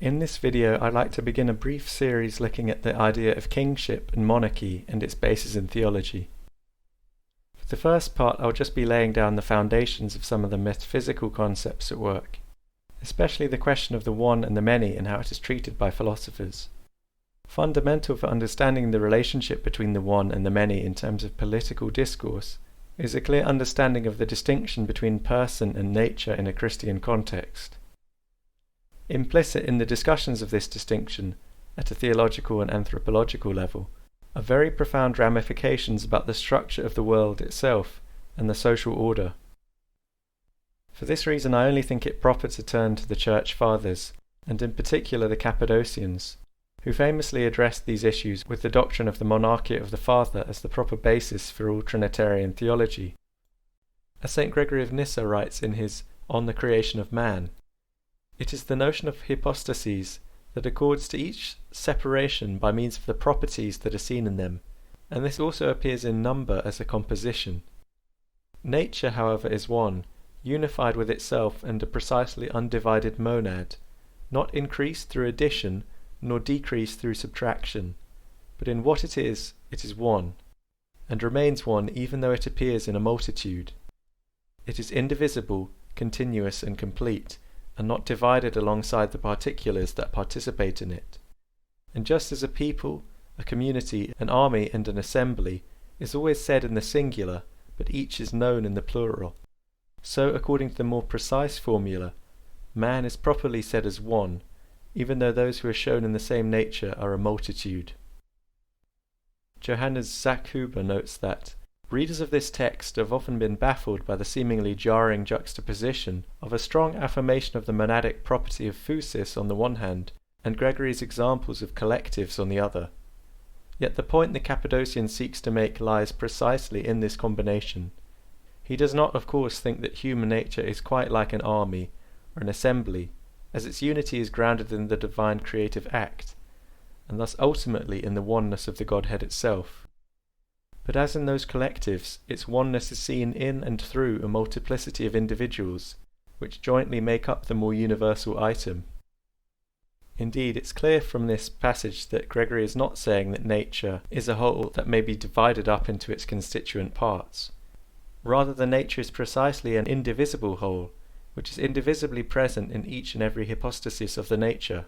In this video, I'd like to begin a brief series looking at the idea of kingship and monarchy and its basis in theology. For the first part, I'll just be laying down the foundations of some of the metaphysical concepts at work, especially the question of the one and the many and how it is treated by philosophers. Fundamental for understanding the relationship between the one and the many in terms of political discourse is a clear understanding of the distinction between person and nature in a Christian context. Implicit in the discussions of this distinction, at a theological and anthropological level, are very profound ramifications about the structure of the world itself and the social order. For this reason, I only think it proper to turn to the Church Fathers, and in particular the Cappadocians, who famously addressed these issues with the doctrine of the monarchy of the Father as the proper basis for all Trinitarian theology. As St Gregory of Nyssa writes in his On the Creation of Man, it is the notion of hypostasis that accords to each separation by means of the properties that are seen in them, and this also appears in number as a composition. Nature, however, is one, unified with itself and a precisely undivided monad, not increased through addition, nor decreased through subtraction, but in what it is one, and remains one even though it appears in a multitude. It is indivisible, continuous, and complete, and not divided alongside the particulars that participate in it. And just as a people, a community, an army, and an assembly is always said in the singular, but each is known in the plural, so according to the more precise formula, man is properly said as one, even though those who are shown in the same nature are a multitude. Johannes Zachhuber notes that readers of this text have often been baffled by the seemingly jarring juxtaposition of a strong affirmation of the monadic property of physis on the one hand, and Gregory's examples of collectives on the other. Yet the point the Cappadocian seeks to make lies precisely in this combination. He does not, of course, think that human nature is quite like an army or an assembly, as its unity is grounded in the divine creative act, and thus ultimately in the oneness of the Godhead itself. But as in those collectives, its oneness is seen in and through a multiplicity of individuals, which jointly make up the more universal item. Indeed, it's clear from this passage that Gregory is not saying that nature is a whole that may be divided up into its constituent parts. Rather, the nature is precisely an indivisible whole, which is indivisibly present in each and every hypostasis of the nature.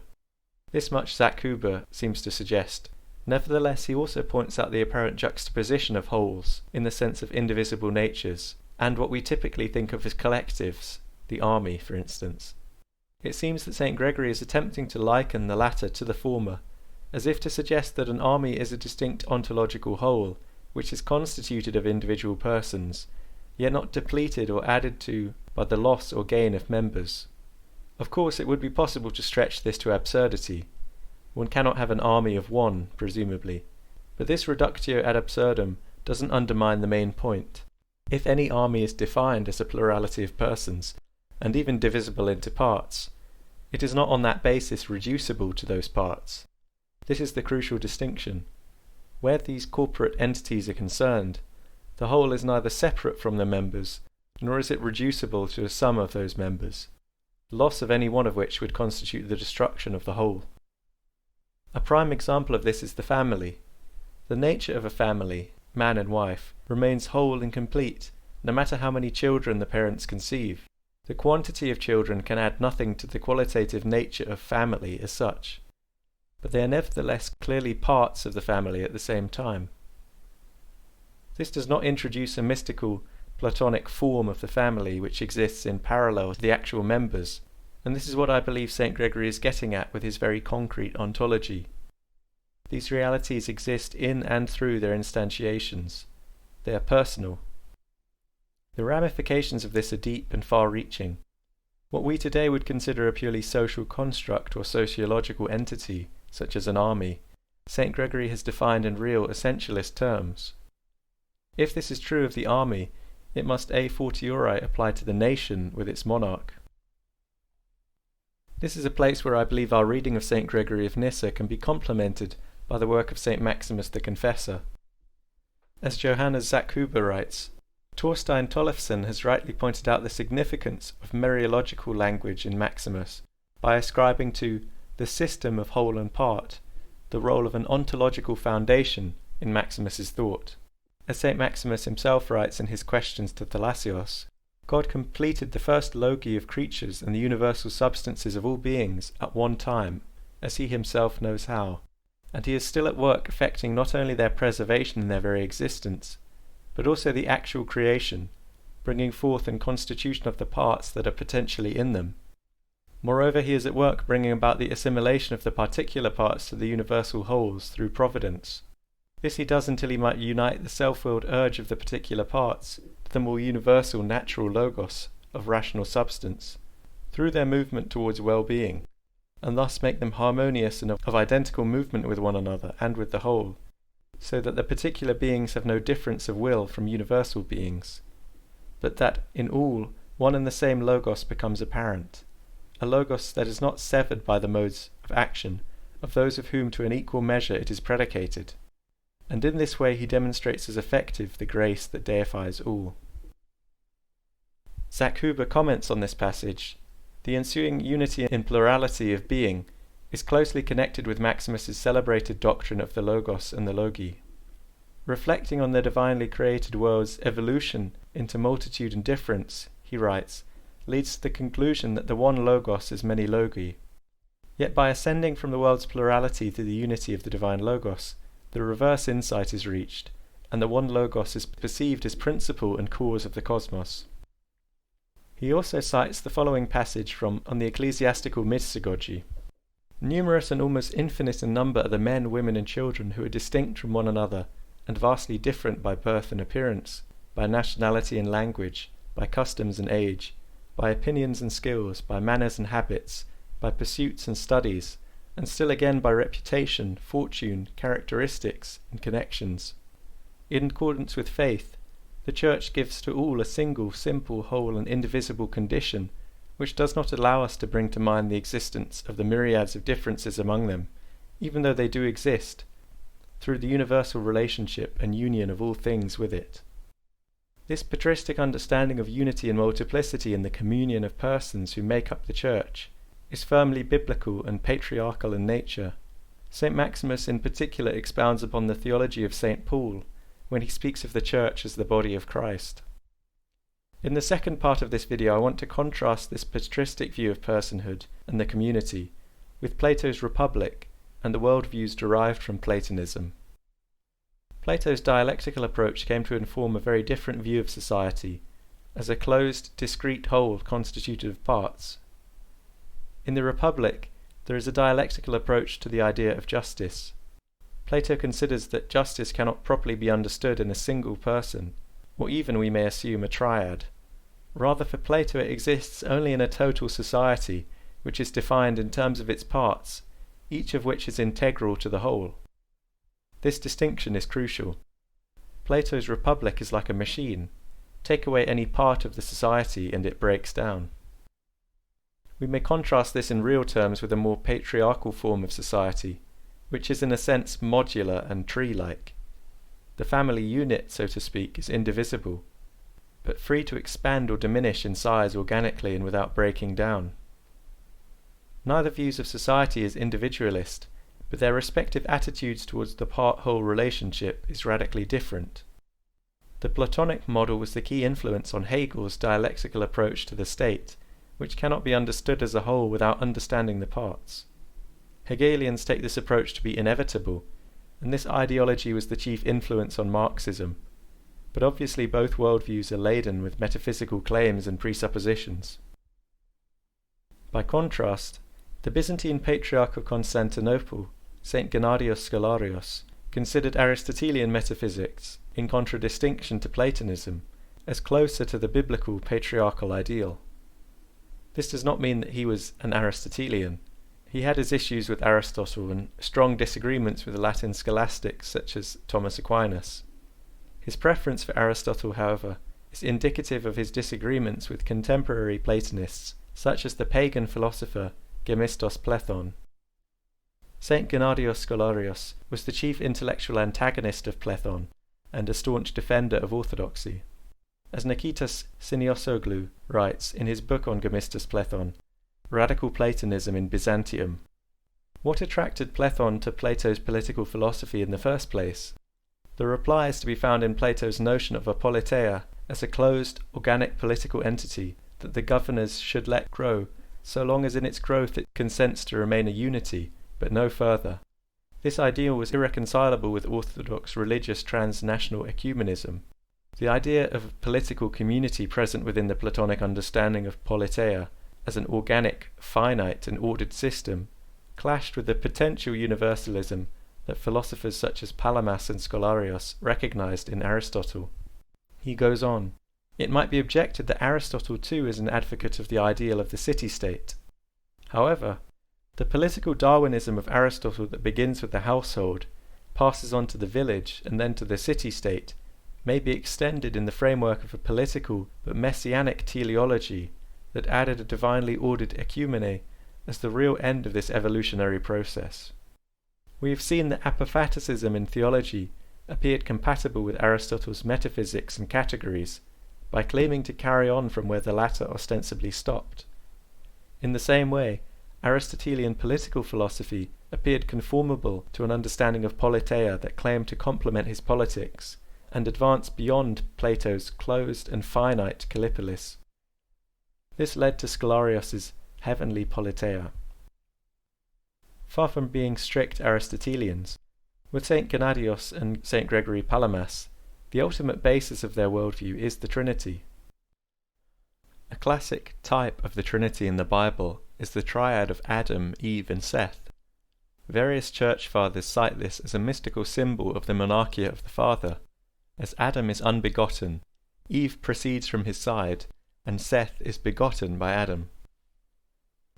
This much Zachhuber seems to suggest. Nevertheless, he also points out the apparent juxtaposition of wholes, in the sense of indivisible natures, and what we typically think of as collectives, the army, for instance. It seems that St Gregory is attempting to liken the latter to the former, as if to suggest that an army is a distinct ontological whole, which is constituted of individual persons, yet not depleted or added to by the loss or gain of members. Of course, it would be possible to stretch this to absurdity. One cannot have an army of one, presumably, but this reductio ad absurdum doesn't undermine the main point. If any army is defined as a plurality of persons, and even divisible into parts, it is not on that basis reducible to those parts. This is the crucial distinction. Where these corporate entities are concerned, the whole is neither separate from the members, nor is it reducible to a sum of those members, the loss of any one of which would constitute the destruction of the whole. A prime example of this is the family. The nature of a family, man and wife, remains whole and complete, no matter how many children the parents conceive. The quantity of children can add nothing to the qualitative nature of family as such, but they are nevertheless clearly parts of the family at the same time. This does not introduce a mystical, Platonic form of the family which exists in parallel to the actual members, and this is what I believe St Gregory is getting at with his very concrete ontology. These realities exist in and through their instantiations. They are personal. The ramifications of this are deep and far-reaching. What we today would consider a purely social construct or sociological entity, such as an army, St Gregory has defined in real essentialist terms. If this is true of the army, it must a fortiori apply to the nation with its monarch. This is a place where I believe our reading of St Gregory of Nyssa can be complemented by the work of St Maximus the Confessor. As Johannes Zachhuber writes, Thorstein Tollefsen has rightly pointed out the significance of Mariological language in Maximus by ascribing to the system of whole and part, the role of an ontological foundation in Maximus's thought. As St. Maximus himself writes in his Questions to Thalassios, God completed the first logi of creatures and the universal substances of all beings at one time, as he himself knows how, and he is still at work effecting not only their preservation in their very existence, but also the actual creation, bringing forth and constitution of the parts that are potentially in them. Moreover, he is at work bringing about the assimilation of the particular parts to the universal wholes through providence. This he does until he might unite the self-willed urge of the particular parts to the more universal natural logos of rational substance, through their movement towards well-being, and thus make them harmonious and of identical movement with one another and with the whole, so that the particular beings have no difference of will from universal beings, but that in all one and the same logos becomes apparent, a logos that is not severed by the modes of action of those of whom to an equal measure it is predicated, and in this way he demonstrates as effective the grace that deifies all. Zach Huber comments on this passage. The ensuing unity in plurality of being is closely connected with Maximus's celebrated doctrine of the Logos and the Logi. Reflecting on the divinely created world's evolution into multitude and difference, he writes, leads to the conclusion that the one Logos is many Logi. Yet by ascending from the world's plurality to the unity of the divine Logos, the reverse insight is reached, and the one Logos is perceived as principle and cause of the cosmos. He also cites the following passage from On the Ecclesiastical Mystagogy. Numerous and almost infinite in number are the men, women, and children who are distinct from one another, and vastly different by birth and appearance, by nationality and language, by customs and age, by opinions and skills, by manners and habits, by pursuits and studies, and still again by reputation, fortune, characteristics, and connections. In accordance with faith, the Church gives to all a single, simple, whole, and indivisible condition, which does not allow us to bring to mind the existence of the myriads of differences among them, even though they do exist, through the universal relationship and union of all things with it. This patristic understanding of unity and multiplicity in the communion of persons who make up the Church is firmly biblical and patriarchal in nature. St. Maximus in particular expounds upon the theology of St. Paul when he speaks of the Church as the body of Christ. In the second part of this video I want to contrast this patristic view of personhood and the community with Plato's Republic and the worldviews derived from Platonism. Plato's dialectical approach came to inform a very different view of society, as a closed, discrete whole constituted of parts. In the Republic, there is a dialectical approach to the idea of justice. Plato considers that justice cannot properly be understood in a single person, or even, we may assume, a triad. Rather, for Plato it exists only in a total society, which is defined in terms of its parts, each of which is integral to the whole. This distinction is crucial. Plato's Republic is like a machine. Take away any part of the society and it breaks down. We may contrast this in real terms with a more patriarchal form of society, which is in a sense modular and tree-like. The family unit, so to speak, is indivisible, but free to expand or diminish in size organically and without breaking down. Neither views of society is individualist, but their respective attitudes towards the part-whole relationship is radically different. The Platonic model was the key influence on Hegel's dialectical approach to the state, which cannot be understood as a whole without understanding the parts. Hegelians take this approach to be inevitable, and this ideology was the chief influence on Marxism. But obviously both worldviews are laden with metaphysical claims and presuppositions. By contrast, the Byzantine Patriarch of Constantinople, St Gennadios Scholarios, considered Aristotelian metaphysics, in contradistinction to Platonism, as closer to the biblical patriarchal ideal. This does not mean that he was an Aristotelian. He had his issues with Aristotle and strong disagreements with Latin scholastics such as Thomas Aquinas. His preference for Aristotle, however, is indicative of his disagreements with contemporary Platonists such as the pagan philosopher Gemistos Plethon. St Gennadios Scholarios was the chief intellectual antagonist of Plethon and a staunch defender of orthodoxy. As Nikitas Siniosoglu writes in his book on Gemistos Plethon, Radical Platonism in Byzantium, What attracted Platon to Plato's political philosophy in the first place? The reply is to be found in Plato's notion of a politeia as a closed, organic political entity that the governors should let grow, so long as in its growth it consents to remain a unity, but no further. This ideal was irreconcilable with orthodox religious transnational ecumenism. The idea of a political community present within the Platonic understanding of politeia as an organic, finite and ordered system clashed with the potential universalism that philosophers such as Palamas and Scholarios recognized in Aristotle. He goes on, it might be objected that Aristotle too is an advocate of the ideal of the city-state. However, the political Darwinism of Aristotle that begins with the household, passes on to the village and then to the city-state, may be extended in the framework of a political but messianic teleology that added a divinely ordered ecumene as the real end of this evolutionary process. We have seen that apophaticism in theology appeared compatible with Aristotle's metaphysics and categories by claiming to carry on from where the latter ostensibly stopped. In the same way, Aristotelian political philosophy appeared conformable to an understanding of politeia that claimed to complement his politics and advance beyond Plato's closed and finite Kallipolis. This led to Scholarios's heavenly politeia. Far from being strict Aristotelians, with St Gennadios and St Gregory Palamas, the ultimate basis of their worldview is the Trinity. A classic type of the Trinity in the Bible is the triad of Adam, Eve and Seth. Various church fathers cite this as a mystical symbol of the monarchy of the Father, as Adam is unbegotten, Eve proceeds from his side, and Seth is begotten by Adam.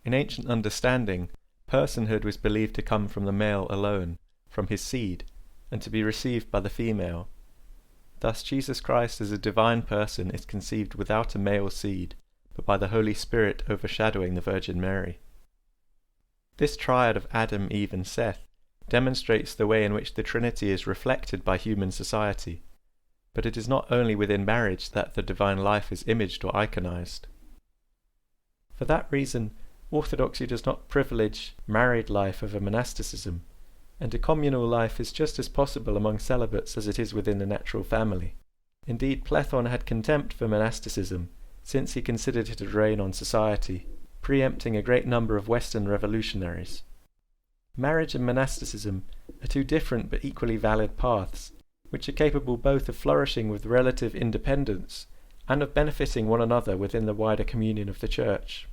In ancient understanding, personhood was believed to come from the male alone, from his seed, and to be received by the female. Thus Jesus Christ as a divine person is conceived without a male seed, but by the Holy Spirit overshadowing the Virgin Mary. This triad of Adam, Eve and Seth demonstrates the way in which the Trinity is reflected by human society, but it is not only within marriage that the divine life is imaged or iconized. For that reason, Orthodoxy does not privilege married life over monasticism, and a communal life is just as possible among celibates as it is within the natural family. Indeed, Platon had contempt for monasticism, since he considered it a drain on society, preempting a great number of Western revolutionaries. Marriage and monasticism are two different but equally valid paths, which are capable both of flourishing with relative independence and of benefiting one another within the wider communion of the Church.